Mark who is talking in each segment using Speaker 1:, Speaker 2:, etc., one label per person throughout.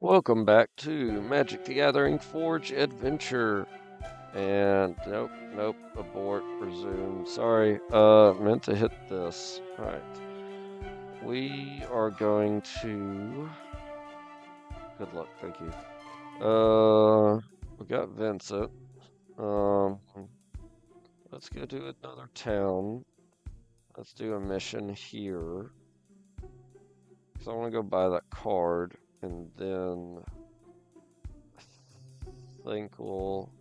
Speaker 1: Welcome back to Magic the Gathering Forge Adventure. And nope, abort, resume. Sorry, meant to hit this. Alright. We are going to. Good luck, thank you. We got Vincent. Um, let's go do another town. Let's do a mission here. Because I want to go buy that card, and then I think we'll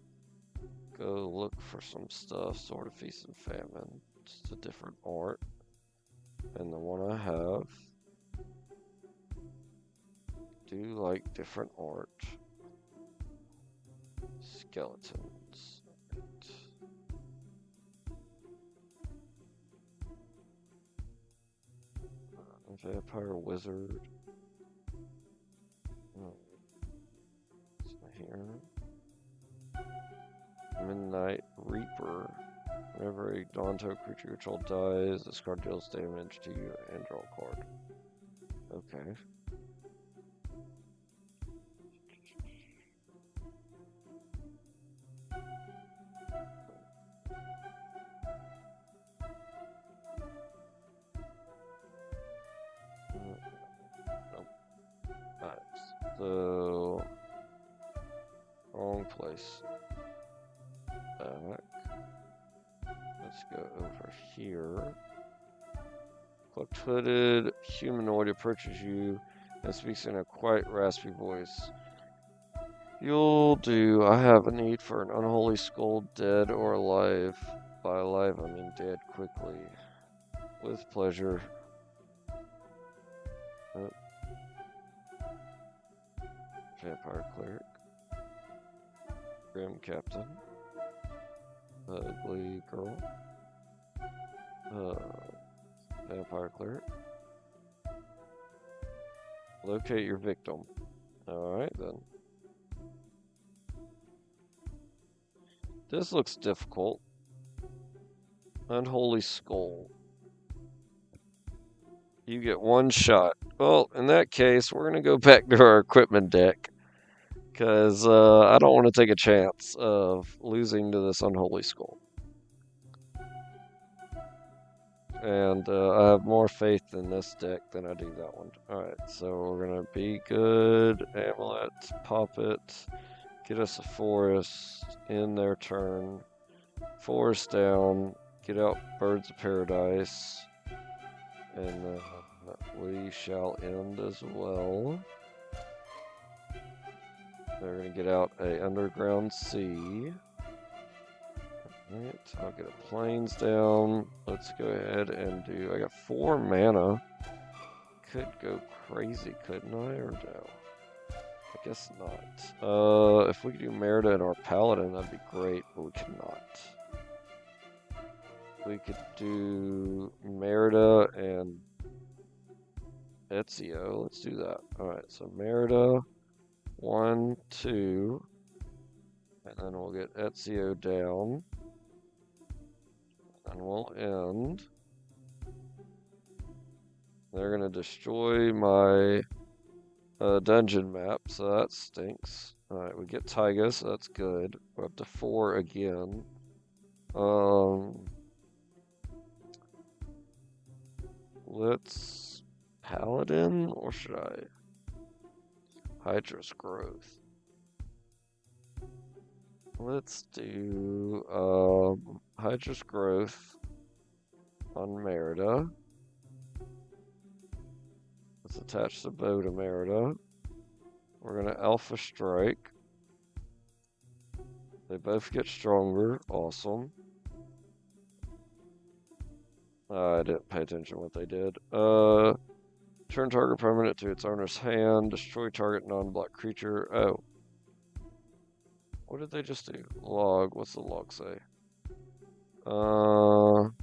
Speaker 1: go look for some stuff, Sword of Feast and Famine. Just a different art. And the one I have do like different art. Skeletons. Vampire Wizard. Oh, it's not here. Midnight Reaper. Whenever a Dawnto creature you control dies, this card deals damage to you and draw a card. Okay. Nope. Alright, so wrong place. Back. Let's go over here. Cloaked-footed humanoid approaches you and speaks in a quite raspy voice. You'll do. I have a need for an unholy skull, dead or alive. By alive, I mean dead quickly. With pleasure. Oh. Vampire Cleric. Grim Captain. Ugly Girl. Vampire Cleric. Locate your victim. Alright then. This looks difficult. Unholy Skull. You get one shot. Well, in that case, we're going to go back to our equipment deck. Because I don't want to take a chance of losing to this Unholy Skull. And I have more faith in this deck than I do that one. Alright, so we're going to be good. Amulet, pop it. Get us a forest in their turn. Forest down. Get out Birds of Paradise. And we shall end as well. They're going to get out a Underground Sea. Alright, I'll get a Plains down. Let's go ahead and do... I got 4 mana. Could go crazy, couldn't I? Or no? I guess not. If we could do Merida and our Paladin, that'd be great, but we cannot. We could do Merida and Ezio. Let's do that. Alright, so Merida, 1, 2, and then we'll get Ezio down. And we'll end. They're going to destroy my dungeon map, so that stinks. Alright, we get Taiga, so that's good. We're up to 4 again. Let's Paladin, or should I? Hydra's Growth. Let's do Hydra's Growth on Merida. Let's attach the bow to Merida. We're going to Alpha Strike. They both get stronger. Awesome. I didn't pay attention to what they did. Turn target permanent to its owner's hand. Destroy target non-block creature. Oh. What did they just do? Log. What's the log say? Oh,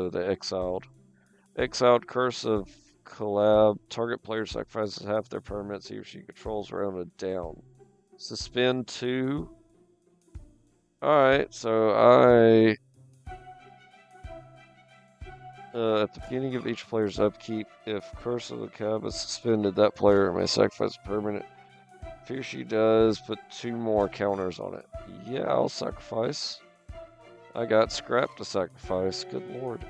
Speaker 1: they exiled. Exiled Curse of Collab. Target player sacrifices half their permanents he or she controls rounded down. Suspend 2. Alright, so At the beginning of each player's upkeep, if Curse of the Cab is suspended, that player may sacrifice a permanent. If he or she does, put 2 more counters on it. Yeah, I'll sacrifice. I got scrap to sacrifice. Good lord.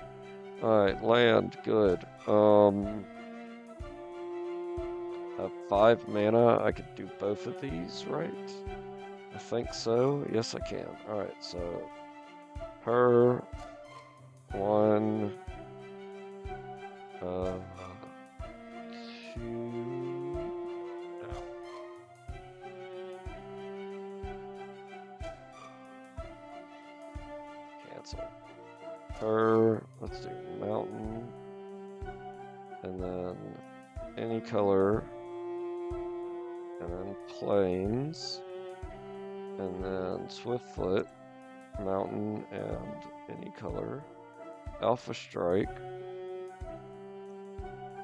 Speaker 1: Alright, land. Good. Have 5 mana. I could do both of these, right? I think so. Yes, I can. Alright, so her 1, 2. No. Cancel. Her. Let's do mountain, and then any color, and then plains, and then Swiftfoot, mountain, and any color. Alpha Strike.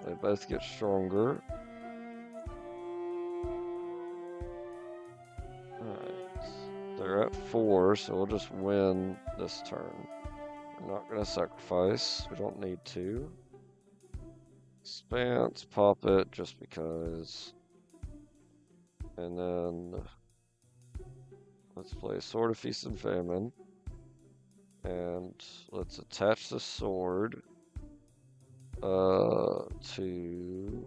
Speaker 1: They both get stronger. Alright. They're at 4, so we'll just win this turn. I'm not going to sacrifice. We don't need to. Expanse, pop it just because. And then let's play Sword of Feast and Famine. And let's attach the sword to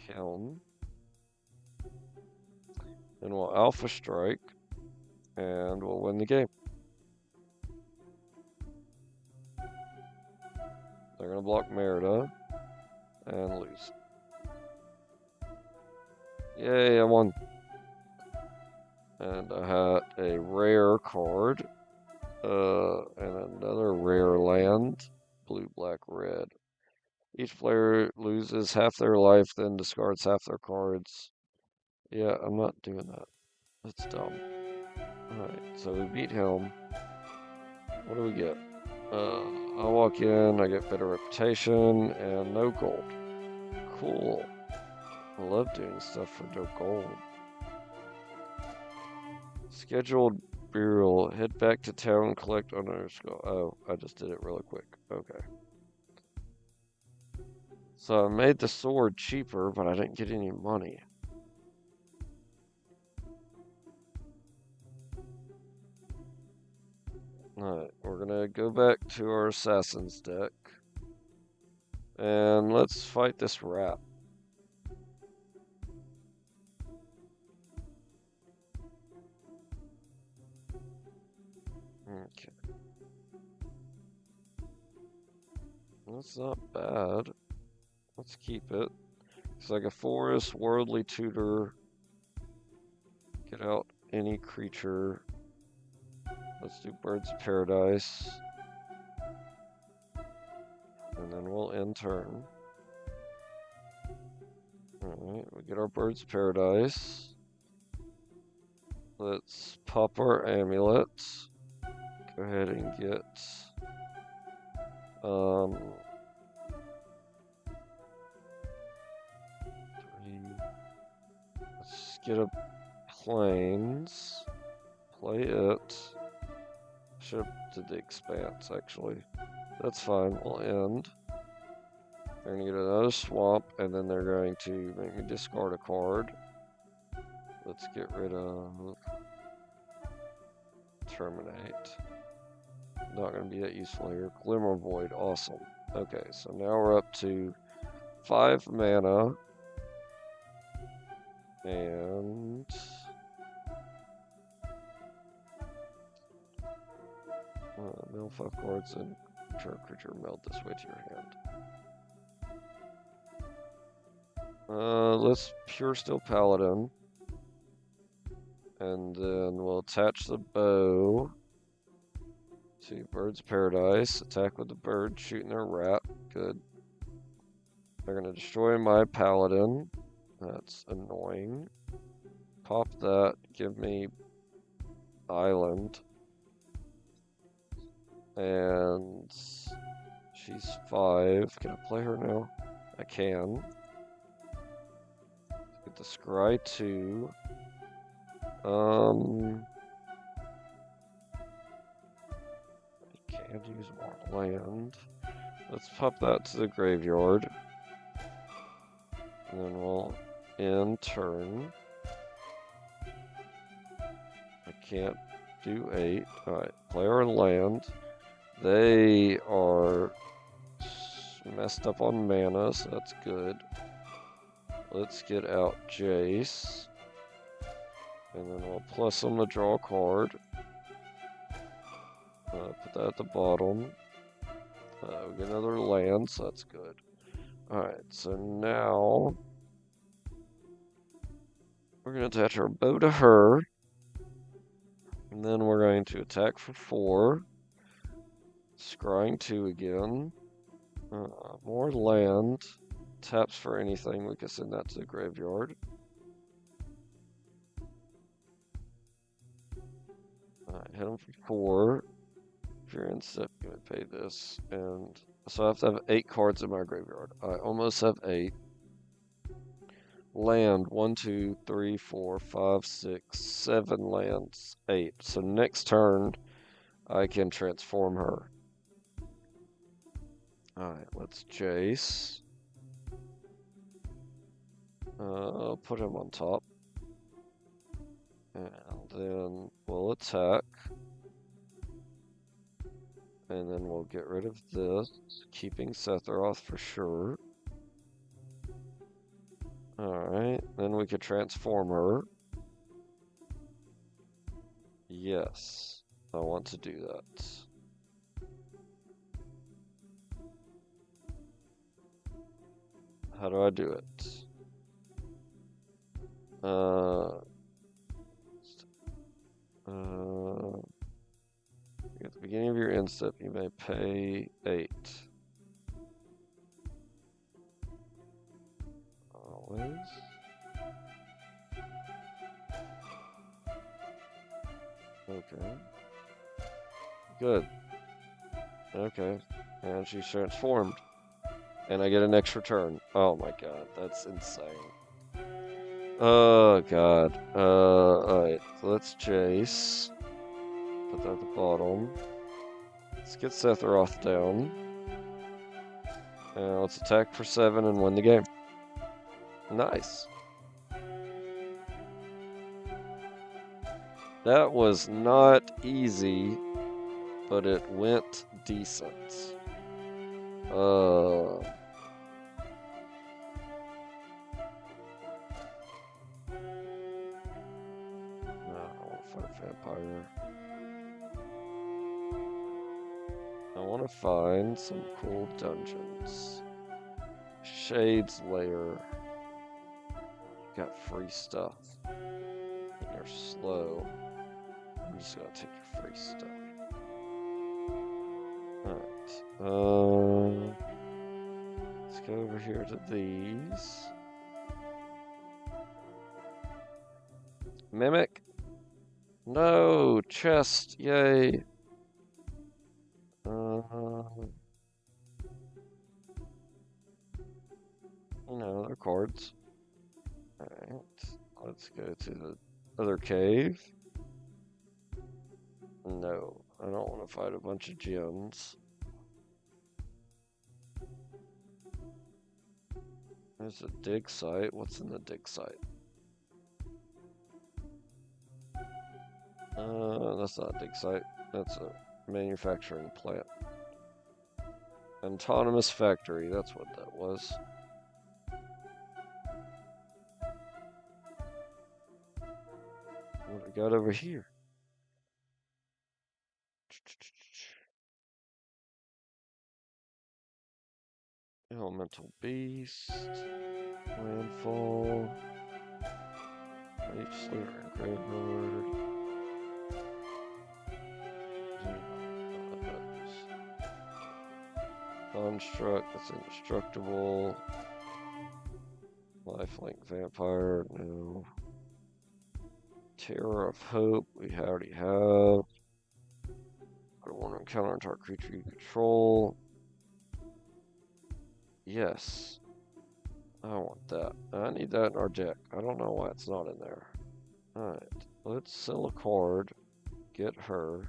Speaker 1: Helm. And we'll Alpha Strike, and we'll win the game. They're going to block Merida and lose. Yay, I won. And I had a rare card, and another rare land, blue, black, red. Each player loses half their life, then discards half their cards. Yeah, I'm not doing that. That's dumb. Alright, so we beat Helm. What do we get? I walk in, I get better reputation, and no gold. Cool. I love doing stuff for no gold. Scheduled burial. Head back to town, collect owner's skull. Oh, I just did it really quick. Okay. So I made the sword cheaper, but I didn't get any money. Alright, we're gonna go back to our Assassin's deck. And let's fight this rat. Okay. That's not bad. Let's keep it. It's like a forest, worldly tutor. Get out any creature. Let's do Birds of Paradise. And then we'll end turn. Alright, we get our Birds of Paradise. Let's pop our amulets. Go ahead and get let's get a plains. Play it. Should have did the expanse actually. That's fine, we'll end. They're gonna get another swamp, and then they're going to make me discard a card. Let's get rid of Terminate. Not gonna be that useful here. Glimmer Void, awesome. Okay, so now we're up to 5 mana. And mill 5 cards and return creature meld this way to your hand. Let's Pure Steel Paladin. And then we'll attach the bow to Bird's Paradise. Attack with the bird, shooting their rat. Good. They're going to destroy my Paladin. That's annoying. Pop that. Give me Island. And she's 5. Can I play her now? I can. Get the Scry 2. And use more land. Let's pop that to the graveyard. And then we'll end turn. I can't do 8. Alright, player and land. They are messed up on mana, so that's good. Let's get out Jace. And then we'll plus them to draw a card. Put that at the bottom. We get another land, so that's good. Alright, so now we're going to attach our bow to her. And then we're going to attack for 4. Scrying 2 again. More land. Taps for anything. We can send that to the graveyard. Alright, hit him for 4. If you're in step, you would pay this. And so I have to have 8 cards in my graveyard. I almost have 8. Land 1, 2, 3, 4, 5, 6, 7 lands. 8. So next turn, I can transform her. Alright, let's Jace. I'll put him on top. And then we'll attack. And then we'll get rid of this, keeping Sephiroth for sure. Alright, then we could transform her. Yes, I want to do that. How do I do it? At the beginning of your end step, you may pay 8. Always. Okay. Good. Okay. And she's transformed. And I get an extra turn. Oh my god, that's insane. Oh god. Alright, so let's chase. Put that at the bottom. Let's get Sephiroth down. And let's attack for 7 and win the game. Nice. That was not easy, but it went decent. No, I want to fight a vampire. I want to find some cool dungeons. Shade's Lair. You got free stuff. And you're slow. I'm just gonna take your free stuff. Alright. Let's go over here to these. Mimic? No! Chest! Yay! No, they're cards. Alright. Let's go to the other cave. No, I don't want to fight a bunch of gems. There's a dig site. What's in the dig site? That's not a dig site. That's a manufacturing plant. Autonomous factory, that's what that was. What we got over here? Elemental Beast, Landfall, Mage Slayer and Graveyard. Construct, that's indestructible. Lifelink Vampire, no. Terror of Hope, we already have. I don't want to encounter an entire creature you control. Yes. I want that. I need that in our deck. I don't know why it's not in there. Alright. Let's sell a card. Get her.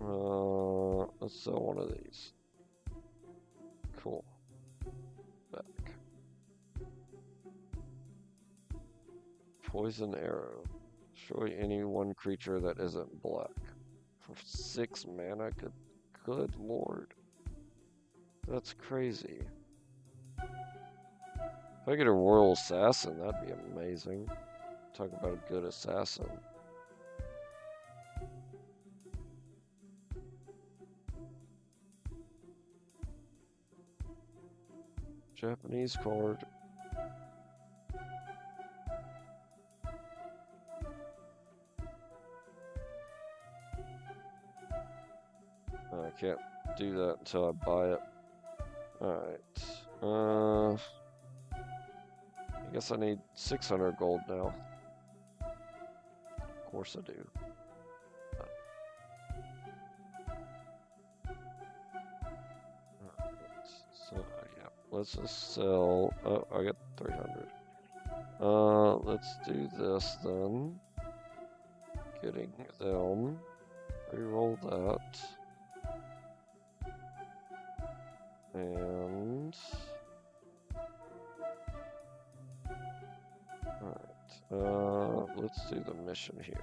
Speaker 1: Let's sell one of these. Cool. Back. Poison arrow. Destroy any one creature that isn't black. For 6 mana? Good lord. That's crazy. If I get a Royal Assassin, that'd be amazing. Talk about a good assassin. Japanese card. I can't do that until I buy it. Alright. I guess I need 600 gold now. Of course I do. So, yeah. Let's just sell. Oh, I got 300. Let's do this then. Getting them. Reroll that. And alright, let's do the mission here.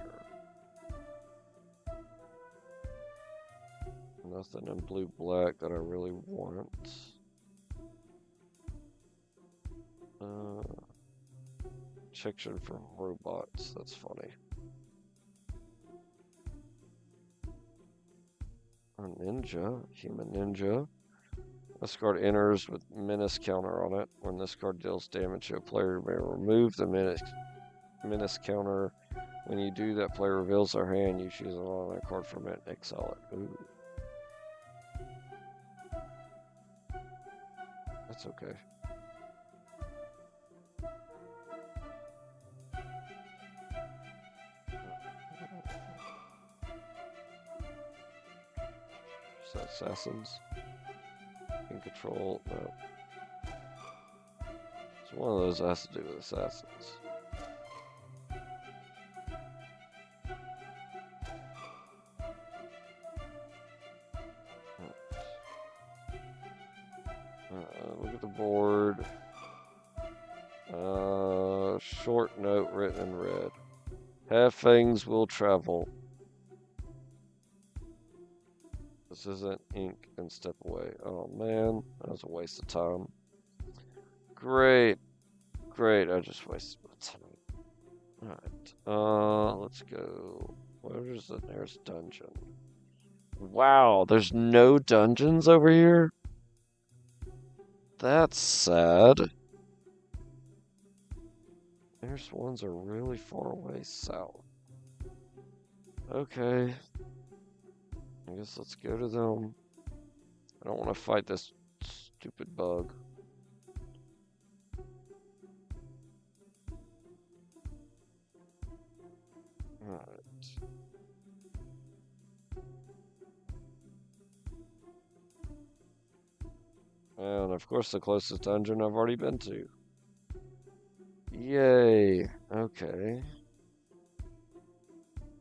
Speaker 1: Nothing in blue-black that I really want. Section from robots, that's funny. A ninja, human ninja. This card enters with menace counter on it. When this card deals damage to a player, you may remove the menace counter. When you do, that player reveals their hand. You choose an automatic card from it, exile it. Ooh. That's okay. Is that assassins? In control, no. So one of those has to do with assassins. Look at the board. Short note written in red. Have things will travel. This isn't ink and step away. Oh man, that was a waste of time. Great. Great, I just wasted my time. Alright. Let's go. Where's the nearest dungeon? Wow, there's no dungeons over here? That's sad. There's ones are really far away south. Okay. I guess let's go to them. I don't want to fight this stupid bug. Alright. And of course the closest dungeon I've already been to. Yay. Okay.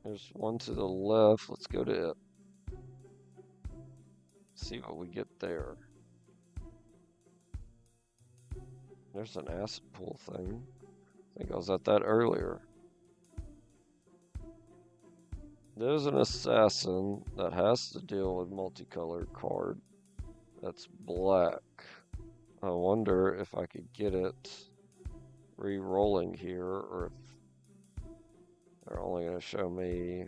Speaker 1: There's one to the left. Let's go to it. See what we get there. There's an acid pool thing. I think I was at that earlier. There's an assassin that has to deal with multicolored card that's black. I wonder if I could get it re-rolling here, or if they're only going to show me.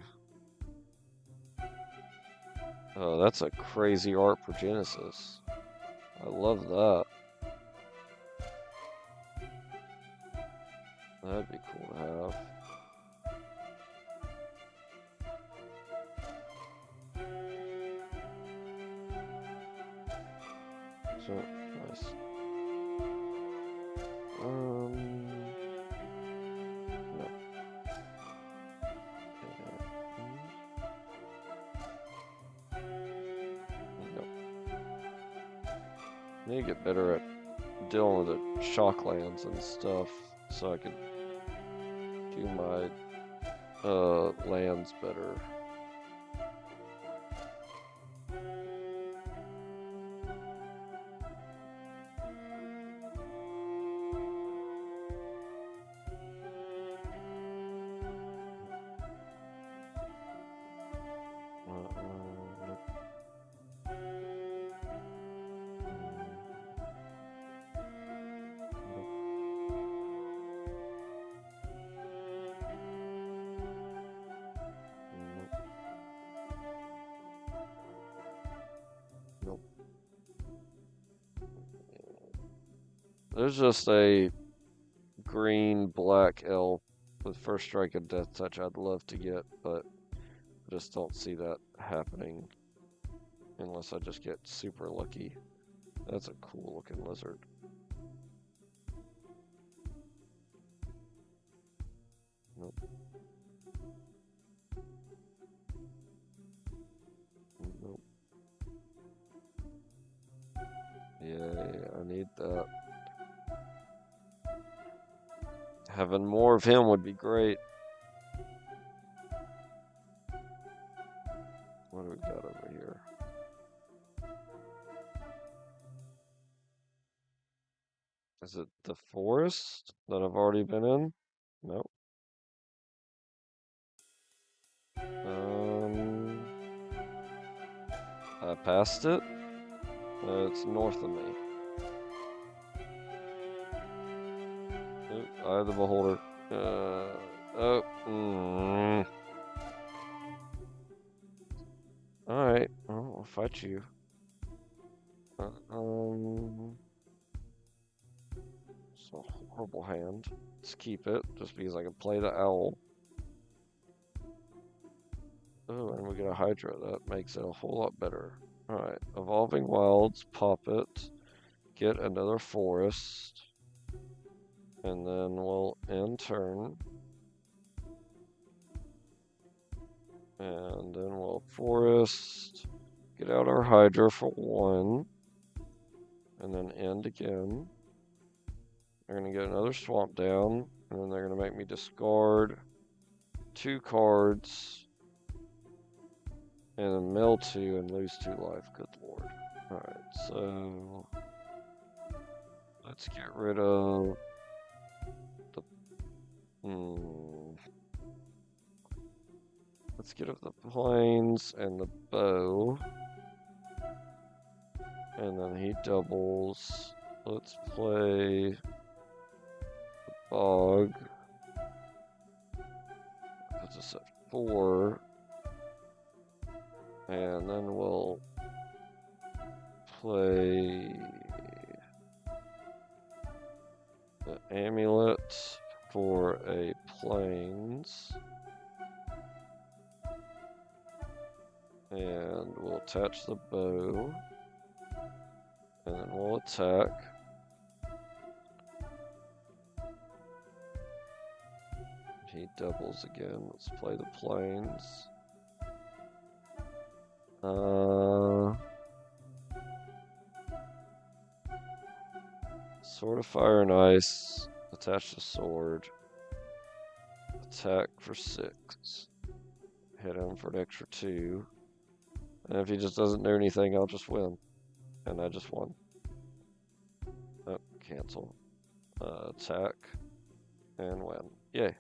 Speaker 1: Oh, that's a crazy art for Genesis. I love that. That'd be cool to have. So, nice. No. Nope. I need to get better at dealing with the shock lands and stuff, so I can do my lands better. Nope. Nope. There's just a green black elf with first strike and death touch I'd love to get, but I just don't see that happening unless I just get super lucky. That's a cool looking lizard. Nope. Nope. Yeah, I need that. Having more of him would be great. What do we got over here? Is it the forest that I've already been in? Nope. I passed it. It's north of me. Eye of the Beholder. Alright, I'll fight you. It's a horrible hand. Let's keep it, just because I can play the owl. Oh, and we get a Hydra. That makes it a whole lot better. Alright, Evolving Wilds, pop it. Get another forest. And then we'll end turn. And then we'll forest. Get out our Hydra for 1. And then end again. They're going to get another swamp down. And then they're going to make me discard 2 cards. And then mill 2 and lose 2 life. Good lord. Alright, so let's get rid of the let's get rid of the plains and the bow. And then he doubles. Let's play the bog. Puts us at 4. And then we'll play the amulet for a plains. And we'll attach the bow. And then we'll attack. He doubles again. Let's play the plains. Sword of Fire and Ice. Attach the sword. Attack for 6. Hit him for an extra 2. And if he just doesn't do anything, I'll just win. And I just won. Oh, cancel. Attack. And win. Yay.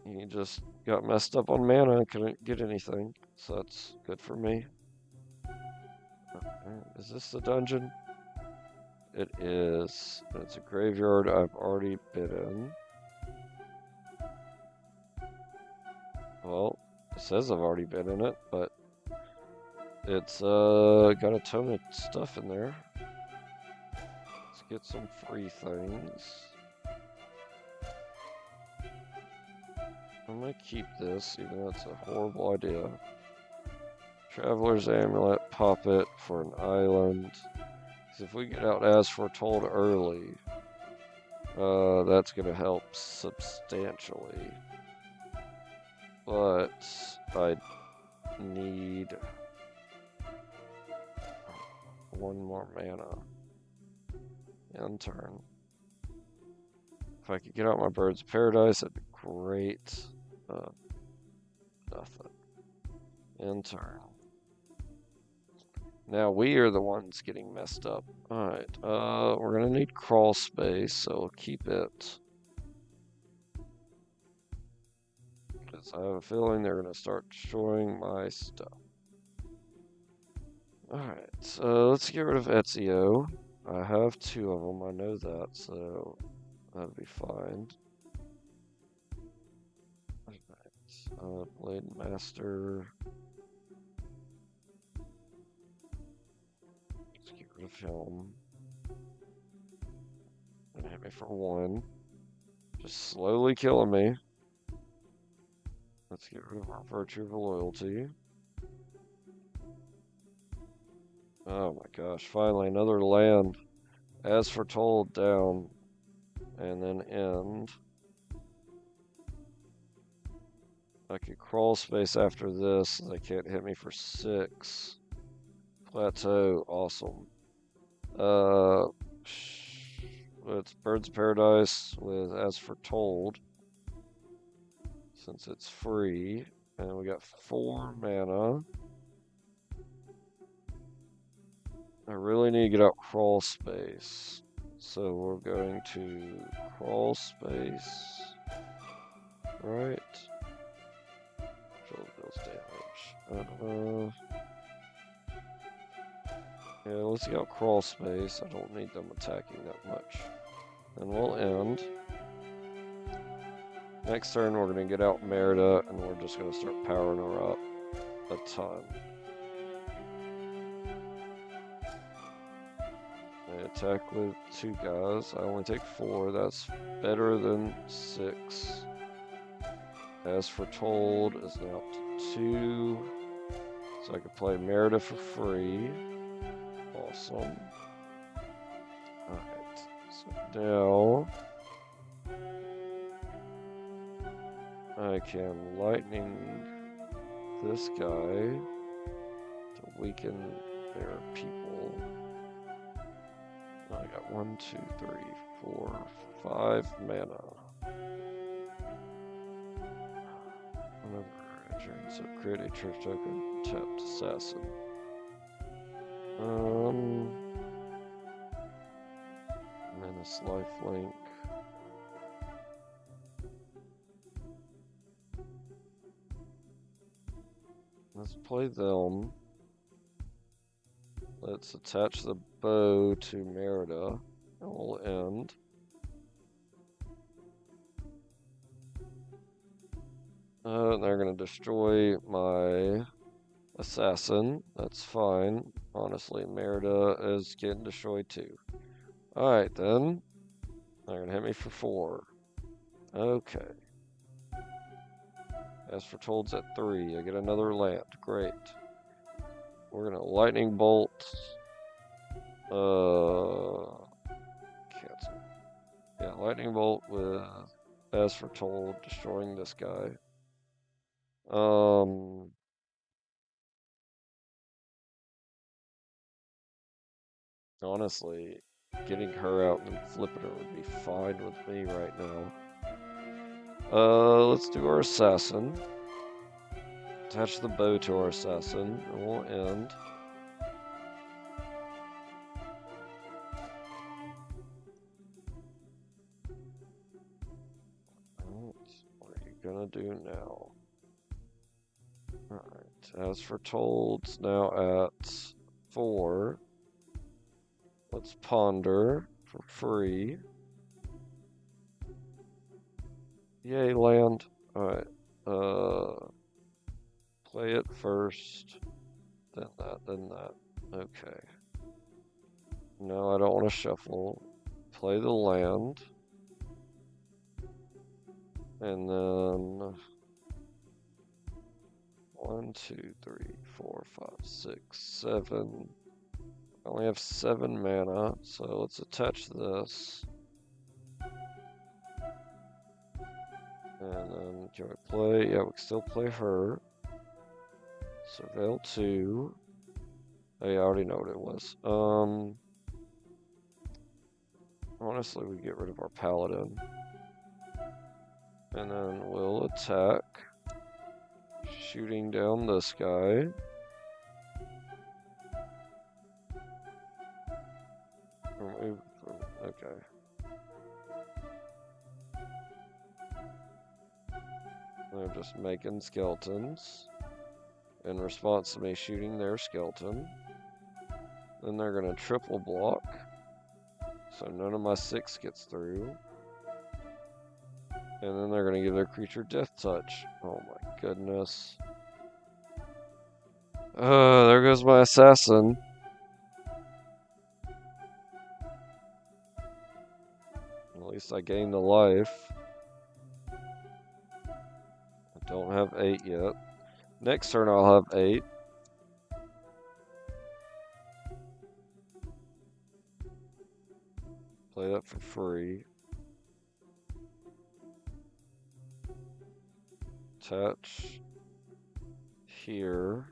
Speaker 1: He just got messed up on mana and couldn't get anything. So that's good for me. Is this the dungeon? It is. It's a graveyard I've already been in. Well, it says I've already been in it, but it's got a ton of stuff in there. Let's get some free things. I'm gonna keep this, even though it's a horrible idea. Traveler's Amulet, pop it for an island. Because if we get out as foretold early, that's gonna help substantially. But I need 1 more mana. End turn. If I could get out my Birds of Paradise, that'd be great. Nothing. End turn. Now we are the ones getting messed up. Alright, we're gonna need crawl space, so keep it. because I have a feeling they're going to start destroying my stuff. Alright, so let's get rid of Ezio. I have 2 of them, I know that, so that'd be fine. Alright, Blade Master. Let's get rid of him. Gonna hit me for 1. Just slowly killing me. Let's get rid of our Virtue of Loyalty. Oh my gosh, finally another land. As foretold, down. And then end. I could crawl space after this. They can't hit me for 6. Plateau, awesome. It's Birds of Paradise with As Foretold. Since it's free. And we got 4 mana. I really need to get out crawl space. So we're going to crawl space. Right. Deals damage. Yeah, let's get out crawl space. I don't need them attacking that much. And we'll end. Next turn we're going to get out Merida and we're just going to start powering her up a ton. I attack with 2 guys. I only take 4. That's better than 6. As Foretold is now up to 2. So I can play Merida for free. Awesome. Alright. So now I can lightning this guy to weaken their people. I got 1, 2, 3, 4, 5 mana. Whenever entering, so create a church token, tapped assassin. Menace lifelink. Let's play them. Let's attach the bow to Merida, and we'll end. They're gonna destroy my assassin. That's fine. Honestly, Merida is getting destroyed too. Alright then. They're gonna hit me for 4. Okay. As Foretold's at 3. I get another land. Great. We're gonna lightning bolt. Cancel. Yeah, lightning bolt with As Foretold, destroying this guy. Honestly, getting her out and flipping her would be fine with me right now. Let's do our assassin. Attach the bow to our assassin, and we'll end. What are you gonna do now? Alright, As Foretold, it's now at 4. Let's ponder for free. Yay, land. Alright, play it first, then that, then that. Okay. No, I don't want to shuffle. Play the land. And then 1, 2, 3, 4, 5, 6, 7. I only have 7 mana, so let's attach this. And then can we play? Yeah, we can still play her. Surveil 2. Oh, yeah, I already know what it was. Honestly, we get rid of our paladin. And then we'll attack. Shooting down this guy. Remove. Okay. They're just making skeletons in response to me shooting their skeleton. Then they're going to triple block, so none of my 6 gets through. And then they're going to give their creature death touch. Oh my goodness. There goes my assassin. At least I gained a life. I don't have 8 yet. Next turn I'll have 8. Play that for free. Attach here.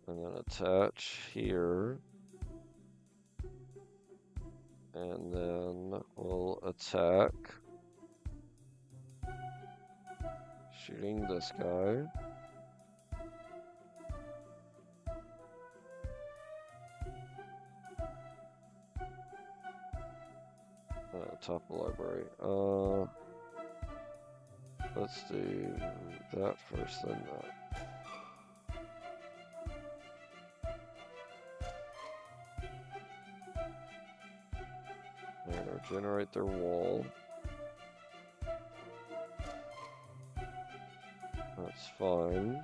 Speaker 1: And then attach here. And then we'll attack. Shooting this guy. Top of the library. Let's do that first, then that. They're gonna generate their wall. That's fine.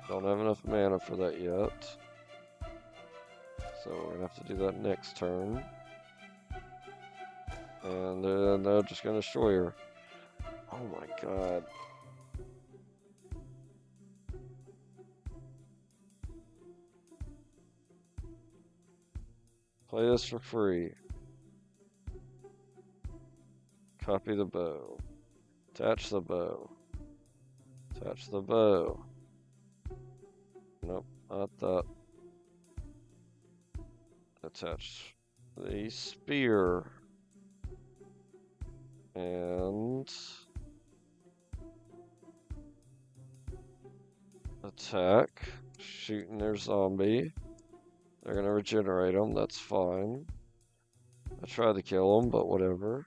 Speaker 1: Don't have enough mana for that yet. So we're gonna have to do that next turn. And then they're just gonna destroy her. Oh my god. Play this for free. Copy the bow. Attach the bow. Attach the bow. Nope, not that. Attach the spear. And attack. Shooting their zombie. They're gonna regenerate them, that's fine. I tried to kill them, but whatever.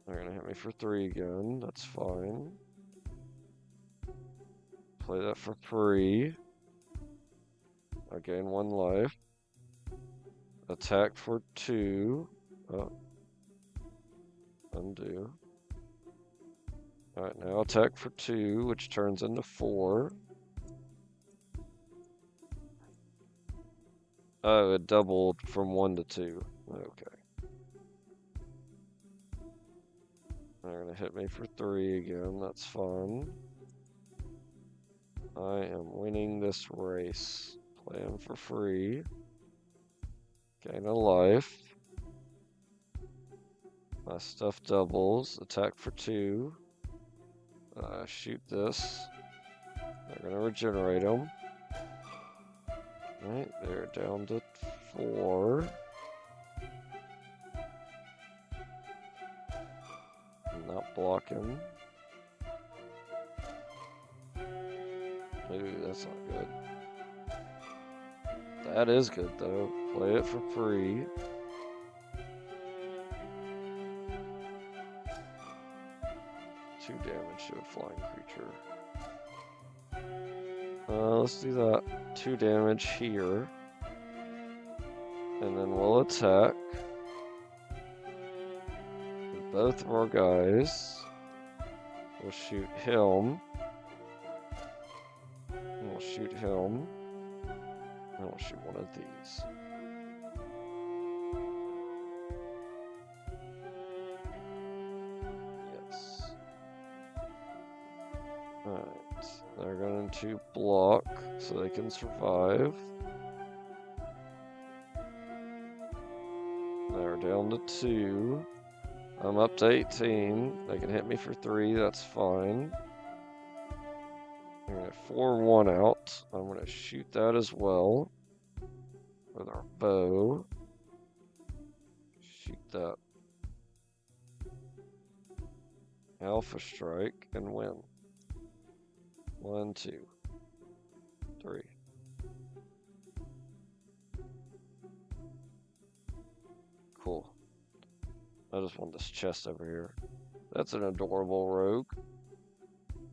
Speaker 1: They're gonna hit me for 3 again, that's fine. Play that for free. I gain 1 life. Attack for 2. Oh. Undo. Alright, now attack for 2, which turns into 4. Oh, it doubled from 1 to 2. Okay. They're gonna hit me for 3 again, that's fine. I am winning this race. Play them for free. Gain a life. My stuff doubles. Attack for 2. Shoot this. They're gonna regenerate them. Right, they're down to 4. Not blocking. Ooh, that's not good. That is good though. Play it for free. Two damage to a flying creature. Let's do that. 2 damage here. And then we'll attack both of our guys. We'll shoot him. And we'll shoot him. And we'll shoot one of these. Yes. Alright. They're going to block so they can survive. They're down to 2. I'm up to 18. They can hit me for 3, that's fine. I'm going to 4-1 out. I'm going to shoot that as well with our bow. Shoot that. Alpha strike and win. 1, 2, 3. Cool. I just want this chest over here. That's an adorable rogue.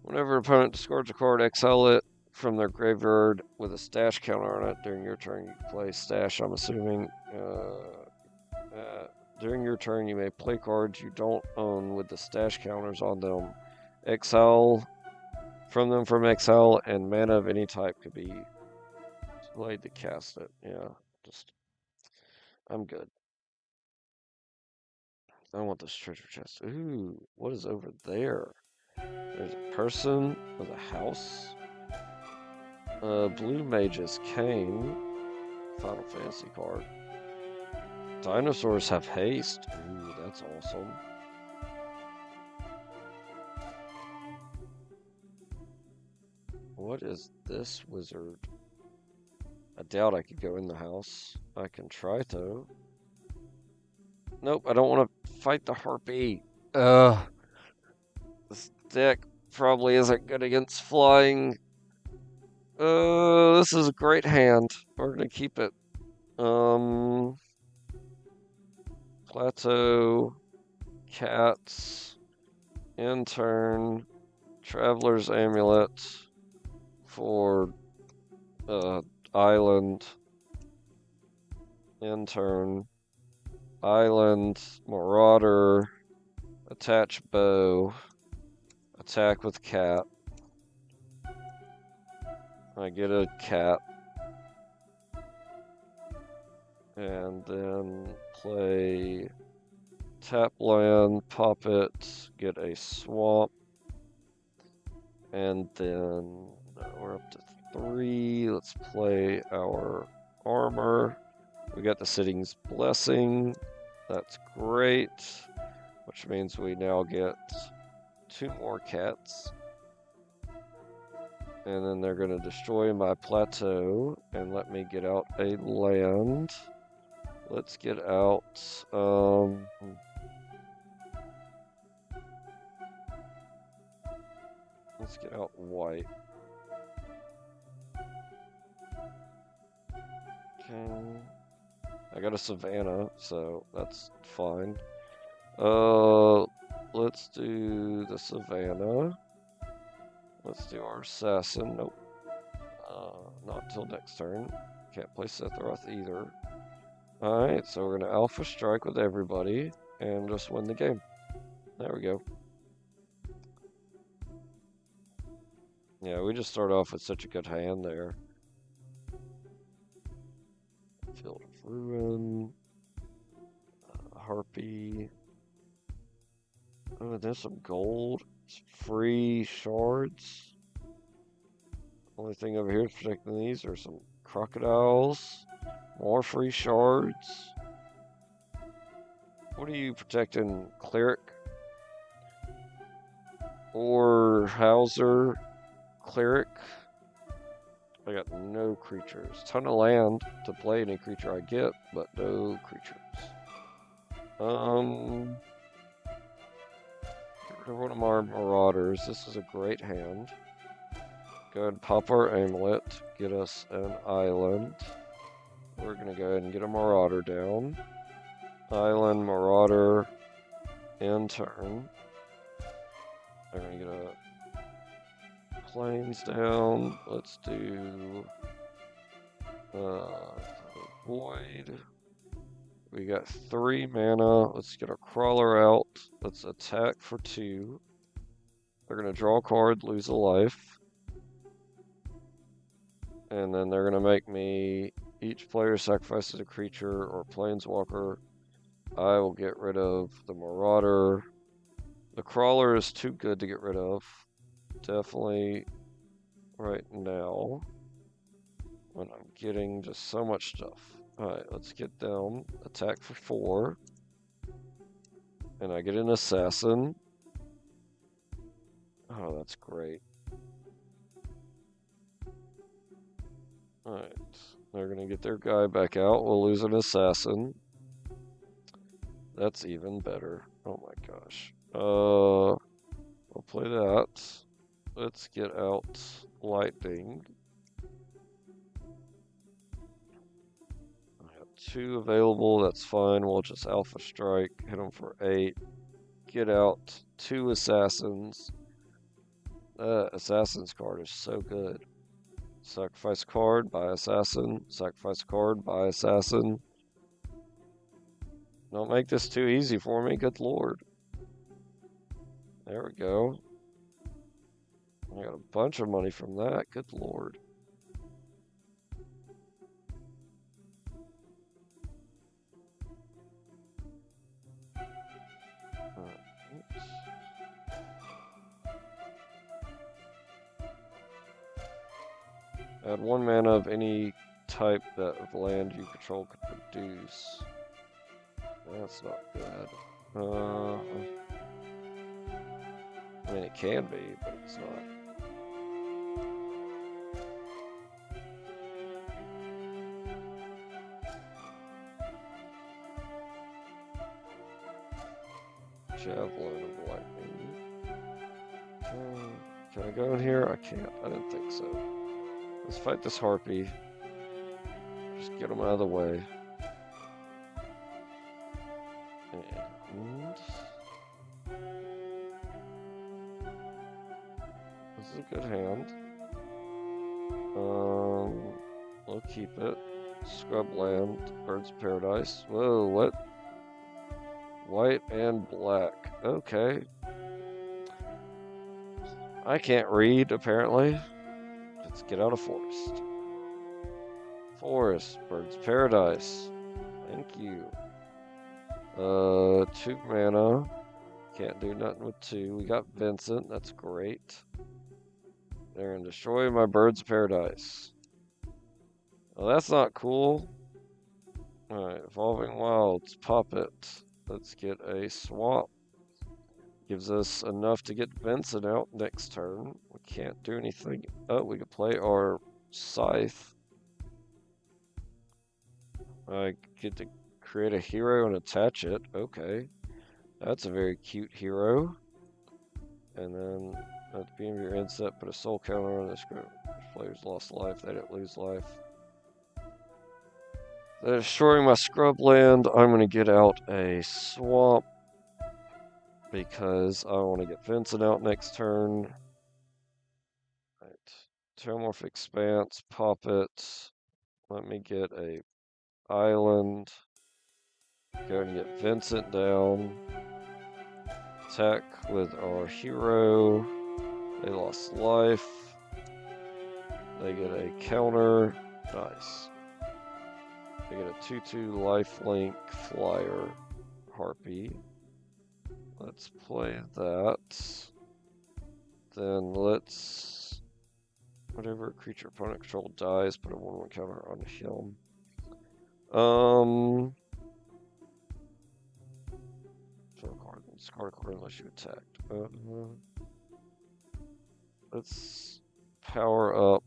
Speaker 1: Whenever an opponent discards a card, exile it from their graveyard with a stash counter on it. During your turn, you play stash, I'm assuming. During your turn, you may play cards you don't own with the stash counters on them. Exile from them from exile, and mana of any type could be played to cast it. Yeah, I'm good. I want this treasure chest. Ooh, what is over there? There's a person with a house. Blue Mage's Cane. Final Fantasy card. Dinosaurs have haste. Ooh, that's awesome. What is this wizard? I doubt I could go in the house. I can try though. Nope, I don't want to fight the harpy. This deck probably isn't good against flying. This is a great hand. We're gonna keep it. Plateau, cats, intern, traveler's amulet for island, intern, island, marauder, attach bow, attack with cat. I get a cat. And then play tap land, pop it, get a swamp. And then we're up to 3. Let's play our armor. We got the Sitting's Blessing. That's great. Which means we now get 2 more cats. And then they're going to destroy my plateau and let me get out a land. Let's get out, let's get out white. Okay. I got a savannah, so that's fine. Let's do the savannah. Let's do our assassin. Nope. Not till next turn. Can't play Sephiroth either. Alright, so we're gonna Alpha Strike with everybody and just win the game. There we go. Yeah, we just start off with such a good hand there. Field of Ruin. Harpy. Oh, there's some gold. Free shards. Only thing over here is protecting these are some crocodiles. More free shards. What are you protecting? Cleric? Or Hauser? Cleric? I got no creatures. Ton of land to play any creature I get, but no creatures. Get rid of one of our marauders. This is a great hand. Go ahead and pop our amulet. Get us an island. We're gonna go ahead and get a marauder down. Island, marauder, in turn. They're gonna get a plains down. Let's do void. We got 3 mana. Let's get our crawler out. Let's attack for 2. They're gonna draw a card, lose a life. And then they're gonna make me each player sacrifices a creature or planeswalker. I will get rid of the marauder. The crawler is too good to get rid of. Definitely right now. When I'm getting just so much stuff. Alright, let's get down. Attack for 4. And I get an assassin. Oh, that's great. Alright. They're gonna get their guy back out. We'll lose an assassin. That's even better. Oh my gosh. We'll play that. Let's get out lightning. I have 2 available, that's fine. We'll just Alpha Strike, hit him for 8. Get out 2 assassins. Assassin's card is so good. Sacrifice card, buy assassin. Sacrifice card, buy assassin. Don't make this too easy for me, good lord. There we go. I got a bunch of money from that, good lord. Add 1 mana of any type that of land you control could produce. That's not good. I mean, it can be, but it's not. Javelin of Lightning. Can I go in here? I can't. I didn't think so. Let's fight this harpy. Just get him out of the way. And this is a good hand. We'll keep it. Scrubland, Birds of Paradise. Whoa, what? White and black. Okay. I can't read, apparently. Let's get out of forest. Forest, Birds of Paradise. Thank you. 2 mana. Can't do nothing with 2. We got Vincent. That's great. They're gonna destroy my Birds of Paradise. Well, that's not cool. Alright, Evolving Wilds. Pop it. Let's get a swamp. Gives us enough to get Vincent out next turn. We can't do anything. Oh, we can play our Scythe. I get to create a hero and attach it. Okay. That's a very cute hero. And then at the beginning of your end step, put a soul counter on this group. If players lost life, they didn't lose life. They're destroying my scrubland. I'm going to get out a swamp because I want to get Vincent out next turn. Right. Terramorph Expanse, pop it. Let me get a island. Go and get Vincent down. Attack with our hero. They lost life. They get a counter. Nice. They get a 2/2 lifelink flyer harpy. Let's play that. Then let's... Whatever creature opponent control dies, put a 1/1 counter on him. Discard a card unless you attacked. Let's power up.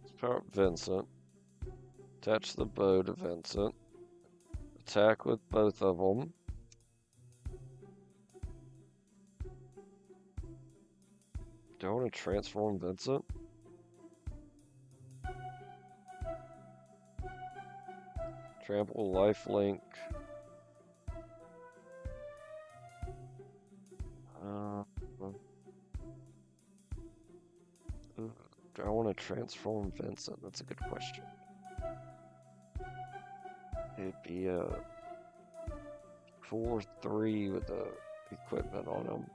Speaker 1: Let's power up Vincent. Attach the bow to Vincent. Attack with both of them. Do I want to transform Vincent? Trample, lifelink. Do I want to transform Vincent? That's a good question. It'd be a 4/3 with the equipment on him.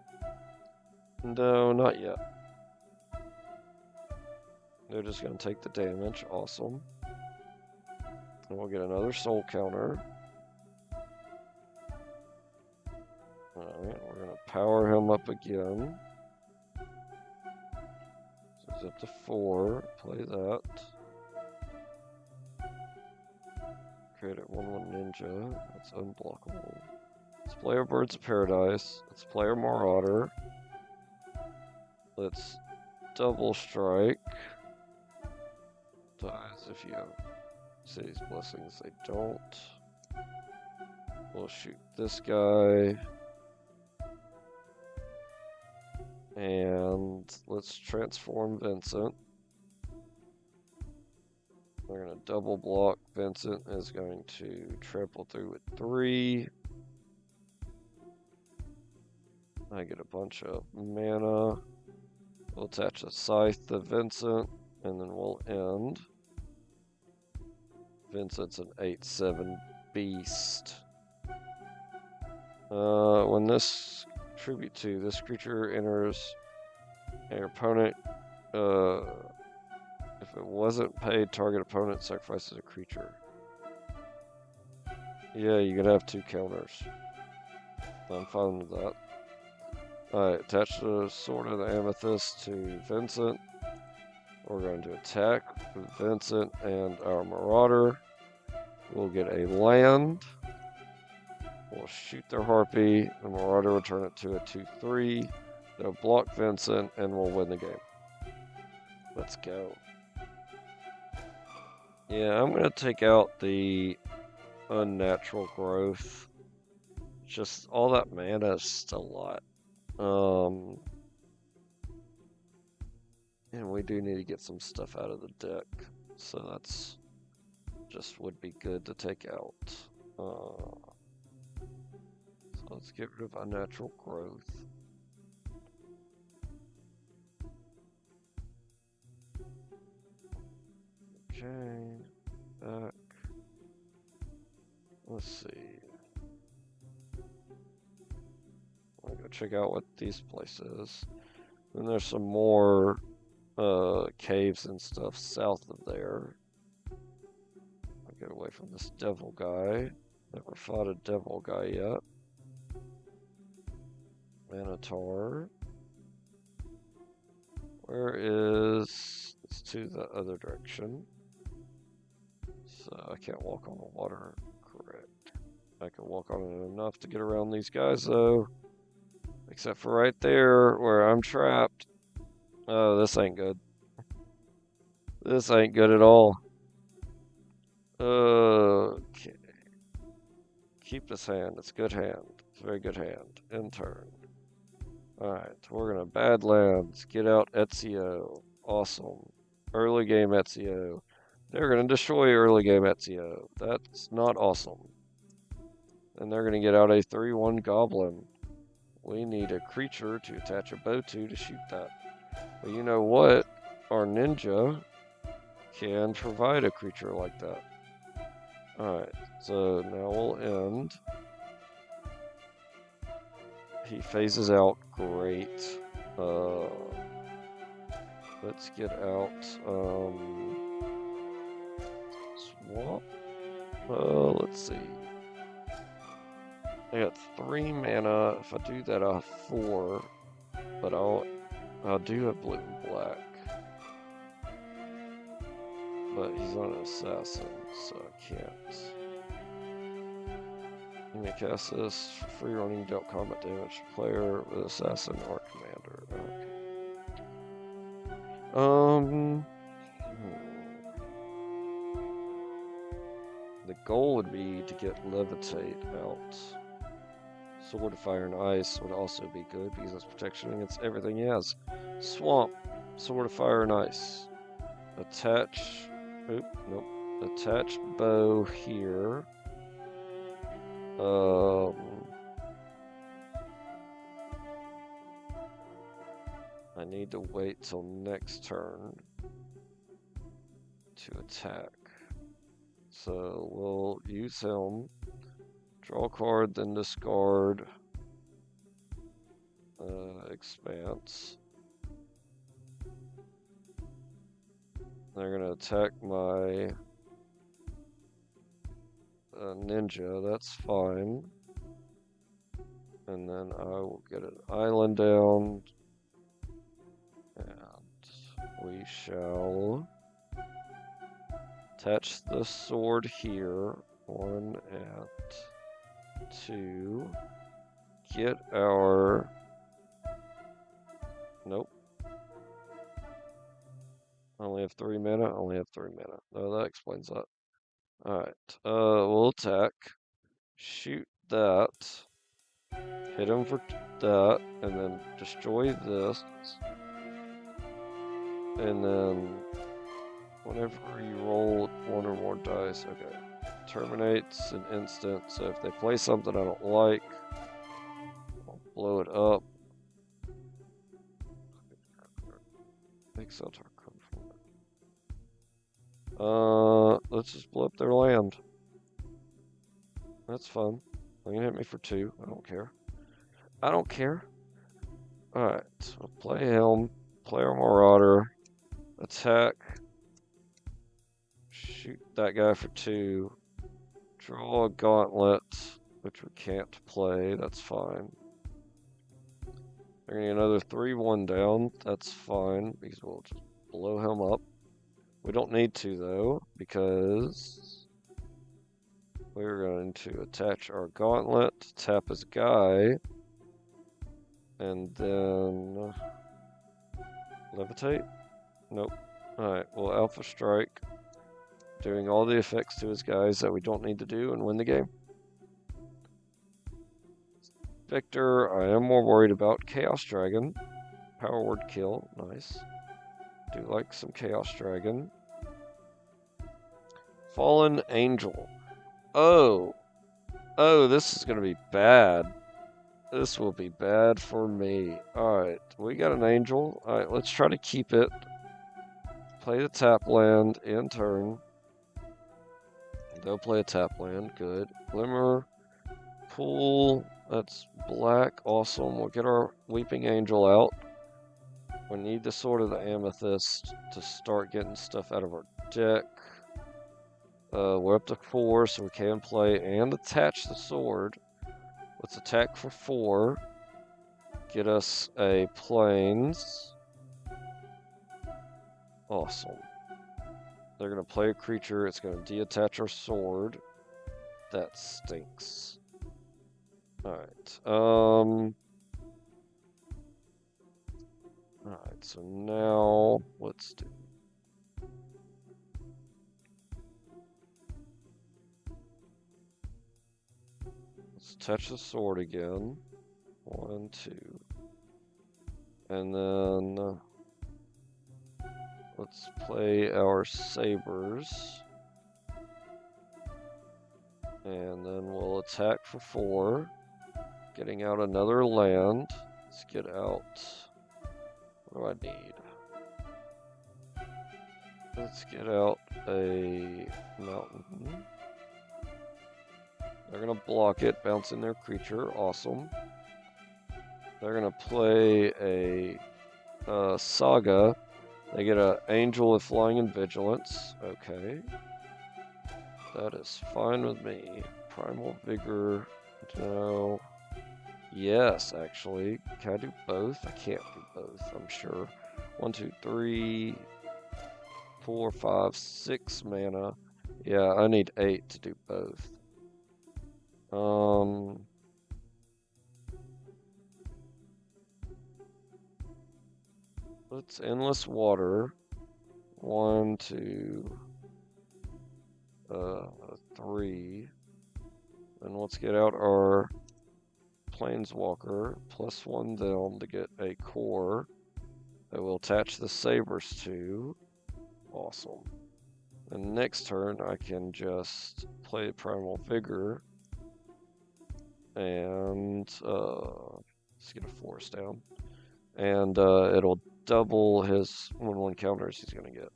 Speaker 1: No, not yet. They're just going to take the damage. Awesome. And we'll get another soul counter. Alright, we're going to power him up again. So it's up to 4. Play that. Create a 1/1 ninja. That's unblockable. Let's play our Birds of Paradise. Let's play our Marauder. Let's double strike. Dies if you have City's Blessings. They don't. We'll shoot this guy. And let's transform Vincent. They're going to double block. Vincent is going to triple through with 3. I get a bunch of mana. We'll attach a Scythe to Vincent, and then we'll end. Vincent's an 8/7 beast. When this tribute to this creature enters your opponent, if it wasn't paid, target opponent sacrifices a creature. Yeah, you could have 2 counters. I'm fine with that. Alright, attach the Sword of the Amethyst to Vincent. We're going to attack with Vincent and our Marauder. We'll get a land. We'll shoot their Harpy. The Marauder will turn it to a 2/3. They'll block Vincent, and we'll win the game. Let's go. Yeah, I'm going to take out the Unnatural Growth. Just all that mana is just a lot. And we do need to get some stuff out of the deck. So that's just would be good to take out. So let's get rid of Unnatural Growth. Okay, back. Let's see. I'm gonna go check out what these places. Then there's some more caves and stuff south of there. I'll get away from this devil guy. Never fought a devil guy yet. Minotaur. Where is... It's to the other direction. So I can't walk on the water. Correct. I can walk on it enough to get around these guys though. Except for right there where I'm trapped. Oh, this ain't good. This ain't good at all. Okay. Keep this hand. It's a good hand. It's a very good hand. In turn. Alright, we're gonna Badlands. Get out Ezio. Awesome. Early game Ezio. They're gonna destroy early game Ezio. That's not awesome. And they're gonna get out a 3/1 Goblin. We need a creature to attach a bow to shoot that. But you know what? Our ninja can provide a creature like that. Alright, so now we'll end. He phases out. Great. Let's get out swamp. Let's see. I got 3 mana. If I do that, I'll have 4. But I'll do a blue and black. But he's not an assassin, so I can't. You may cast this free running, dealt combat damage to player with assassin or commander. Okay. The goal would be to get Levitate out. Sword of Fire and Ice would also be good because it's protection against everything he has. Swamp, Sword of Fire and Ice. Attach. Oop, nope. Attach bow here. I need to wait till next turn to attack. So we'll use him. Draw a card, then discard. Expanse. They're gonna attack my ninja, that's fine. And then I will get an island down. And we shall attach the sword here. 1 and 2. Get our... Nope. I only have 3 mana? I only have 3 mana. Oh, that explains that. Alright. We'll attack. Shoot that. Hit him for that. And then destroy this. And then Whenever you roll one or more dice, okay. Terminates an instant, so if they play something I don't like, I'll blow it up. Exile target card from it. Let's just blow up their land. That's fun. They can hit me for 2. I don't care. I don't care. Alright, so play him, play our Marauder, attack, shoot that guy for 2, draw a Gauntlet, which we can't play, that's fine. They're gonna get another 3-1 down, that's fine, because we'll just blow him up. We don't need to, though, because we're going to attach our Gauntlet, tap his guy, and then levitate? Nope. Alright, well, Alpha Strike, doing all the effects to his guys that we don't need to do and win the game. Victor, I am more worried about Chaos Dragon. Power Word Kill, nice. Do like some Chaos Dragon. Fallen Angel. Oh, this is going to be bad. This will be bad for me. Alright, we got an Angel. Alright, let's try to keep it. Play the tap land in turn. They'll play a tap land, good. Glimmer, Pool, that's black, awesome. We'll get our Weeping Angel out. We need the Sword of the Amethyst to start getting stuff out of our deck. We're up to 4, so we can play and attach the sword. Let's attack for 4. Get us a Plains. Awesome. They're going to play a creature. It's going to deattach our sword. That stinks. Alright. Alright, so now let's do. Let's touch the sword again. 1, 2. And then let's play our sabers. And then we'll attack for 4. Getting out another land. Let's get out. What do I need? Let's get out a mountain. They're going to block it, bounce in their creature. Awesome. They're going to play a Saga. They get an Angel with Flying and Vigilance. Okay. That is fine with me. Primal Vigor. No. Yes, actually. Can I do both? I can't do both, I'm sure. 1, 2, 3, 4, 5, 6 mana. Yeah, I need 8 to do both. Let's Endless Water. 1, 2, 3. And let's get out our Planeswalker. +1 them to get a core that will attach the sabers to. Awesome. And next turn I can just play Primal Vigor. And let's get a force down. And it'll double his 1/1 counters he's gonna get.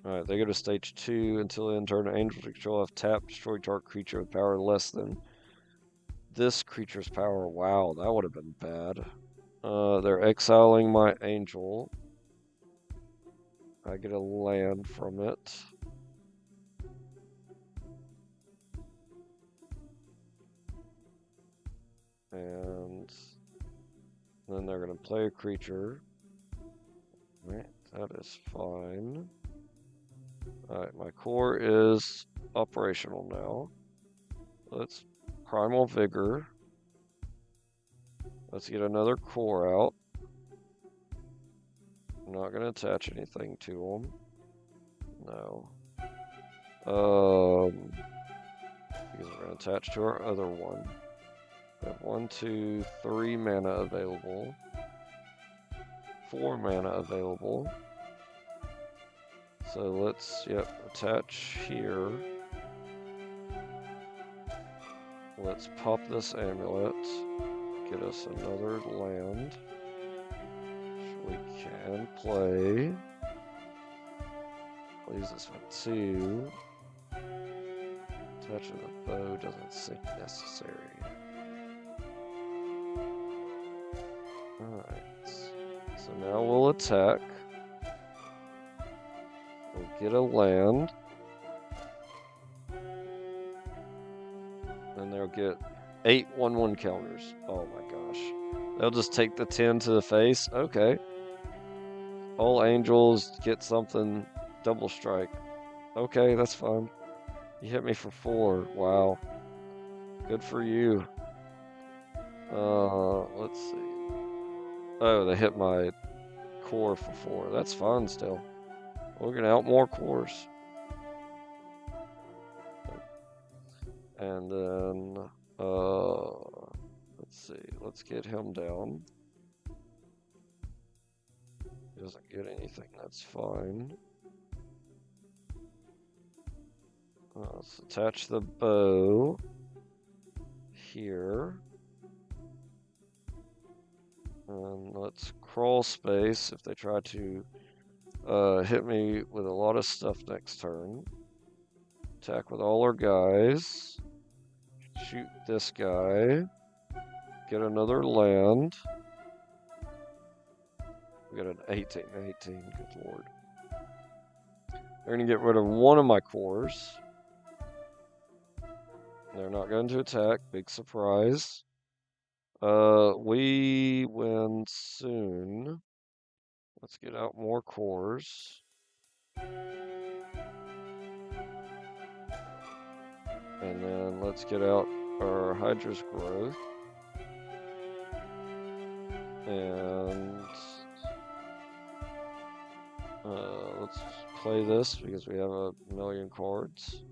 Speaker 1: Alright, they go to stage 2 until the end turn. Angels control have tapped, destroy target creature with power less than this creature's power. Wow, that would have been bad. They're exiling my Angel. I get a land from it. And then they're going to play a creature. Right, that is fine. Alright, my core is operational now. Let's Primal Vigor. Let's get another core out. I'm not going to attach anything to them. No. Because we're going to attach to our other one. We have 1, 2, 3 mana available. 4 mana available. So let's, attach here. Let's pop this amulet. Get us another land. Which we can play. Leaves us with 2. Touch of the bow doesn't seem necessary. Alright. So now we'll attack. We'll get a land. And they'll get 8 1/1 counters. Oh my gosh. They'll just take the 10 to the face. Okay. All angels get something. Double strike. Okay, that's fine. You hit me for 4. Wow. Good for you. Let's see. Oh, they hit my core for 4. That's fine still. We're gonna out more cores. And then, let's see. Let's get him down. He doesn't get anything. That's fine. Let's attach the bow here. And let's crawl space if they try to hit me with a lot of stuff next turn. Attack with all our guys. Shoot this guy. Get another land. We got an 18. Good lord. They're going to get rid of one of my cores. They're not going to attack. Big surprise. We win soon. Let's get out more cores. And then let's get out our Hydra's growth. And let's play this because we have a million cards.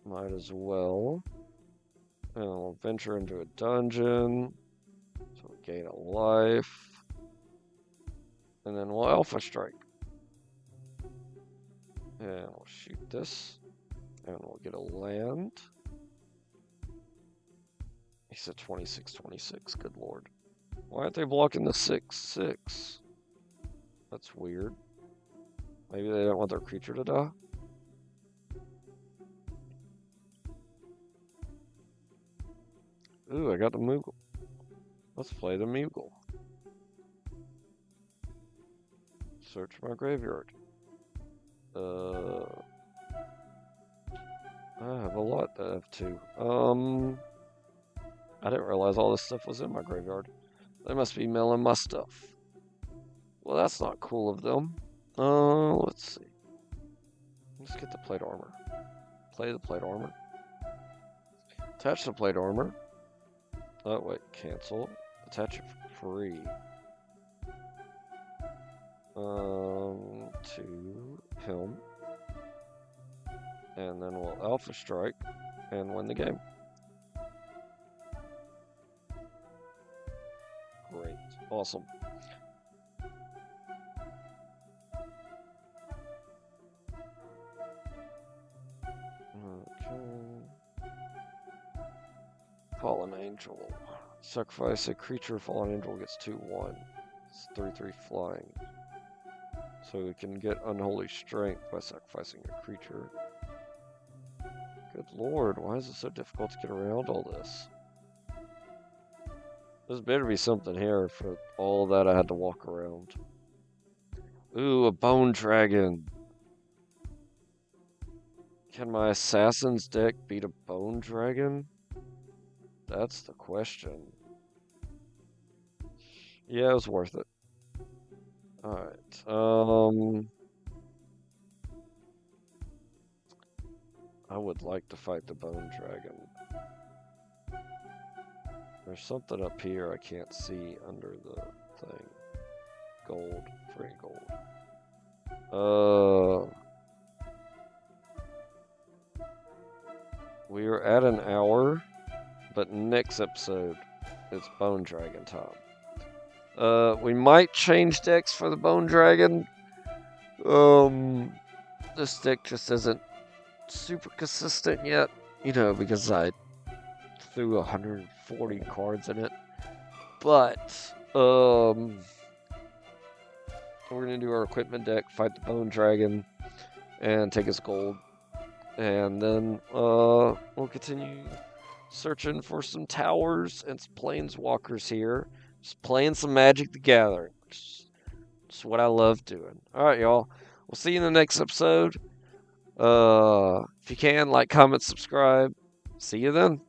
Speaker 1: Might as well. And we'll venture into a dungeon. So we gain a life. And then we'll Alpha Strike. And we'll shoot this. And we'll get a land. He said 26. Good lord. Why aren't they blocking the 6/6? That's weird. Maybe they don't want their creature to die? Ooh, I got the Moogle. Let's play the Moogle. Search my graveyard. I have a lot to have too. I didn't realize all this stuff was in my graveyard. They must be milling my stuff. Well, that's not cool of them. Let's see. Let's get the plate armor. Play the plate armor. Attach the plate armor. Oh, wait, cancel. Attach it for free. To him. And then we'll Alpha Strike and win the game. Great. Awesome. Okay. Fallen Angel. Sacrifice a creature, Fallen Angel gets 2/1. It's 3/3 flying. So we can get Unholy Strength by sacrificing a creature. Good lord, why is it so difficult to get around all this? There's better be something here for all that I had to walk around. Ooh, a Bone Dragon. Can my Assassin's deck beat a Bone Dragon? That's the question. Yeah, it was worth it. Alright, I would like to fight the Bone Dragon. There's something up here I can't see under the thing. Gold, free gold. We are at an hour, but next episode, it's Bone Dragon time. We might change decks for the Bone Dragon. This deck just isn't super consistent yet, you know, because I threw 140 cards in it. But, we're gonna do our equipment deck, fight the Bone Dragon, and take his gold. And then, we'll continue searching for some towers and some planeswalkers here. Just playing some Magic the Gathering. It's what I love doing. Alright, y'all. We'll see you in the next episode. If you can, like, comment, subscribe. See you then.